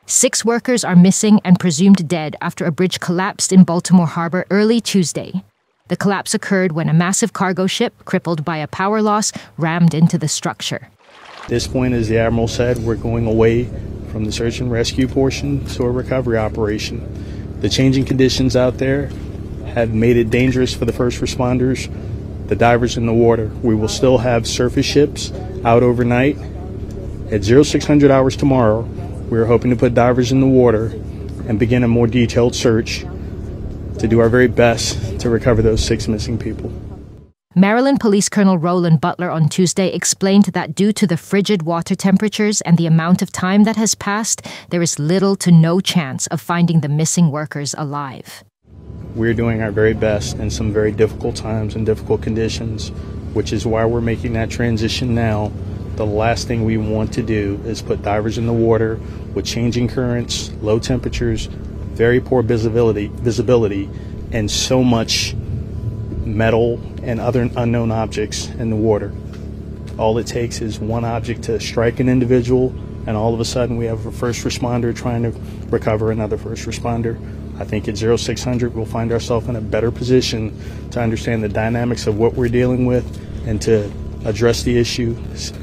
6 workers are missing and presumed dead after a bridge collapsed in Baltimore Harbor early Tuesday. The collapse occurred when a massive cargo ship, crippled by a power loss, rammed into the structure. At this point, as the Admiral said, we're going away from the search and rescue portion to a recovery operation. The changing conditions out there have made it dangerous for the first responders, the divers in the water. We will still have surface ships out overnight. At 0600 hours tomorrow, we're hoping to put divers in the water and begin a more detailed search to do our very best to recover those 6 missing people. Maryland Police Colonel Roland Butler on Tuesday explained that due to the frigid water temperatures and the amount of time that has passed, there is little to no chance of finding the missing workers alive. We're doing our very best in some very difficult times and difficult conditions, which is why we're making that transition now. The last thing we want to do is put divers in the water with changing currents, low temperatures, very poor visibility, and so much metal and other unknown objects in the water. All it takes is one object to strike an individual, and all of a sudden we have a first responder trying to recover another first responder. I think at 0600 we'll find ourselves in a better position to understand the dynamics of what we're dealing with and to address the issue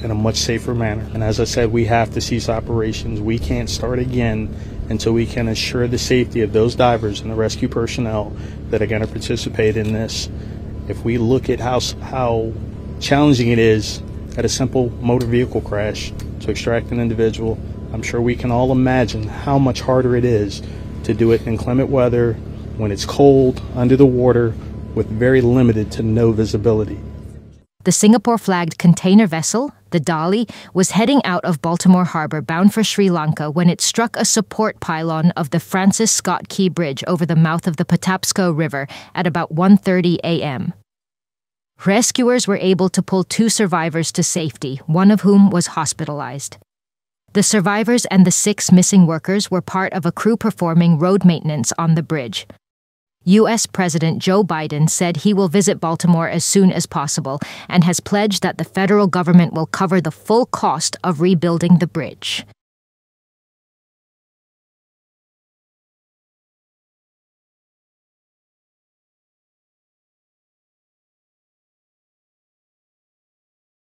in a much safer manner. And as I said, we have to cease operations. We can't start again until we can assure the safety of those divers and the rescue personnel that are going to participate in this. If we look at how challenging it is at a simple motor vehicle crash to extract an individual, I'm sure we can all imagine how much harder it is to do it in inclement weather, when it's cold, under the water, with very limited to no visibility. The Singapore-flagged container vessel, the Dolly, was heading out of Baltimore Harbor bound for Sri Lanka when it struck a support pylon of the Francis Scott Key Bridge over the mouth of the Patapsco River at about 1:30 a.m. Rescuers were able to pull 2 survivors to safety, one of whom was hospitalized. The survivors and the 6 missing workers were part of a crew performing road maintenance on the bridge. U.S. President Joe Biden said he will visit Baltimore as soon as possible and has pledged that the federal government will cover the full cost of rebuilding the bridge.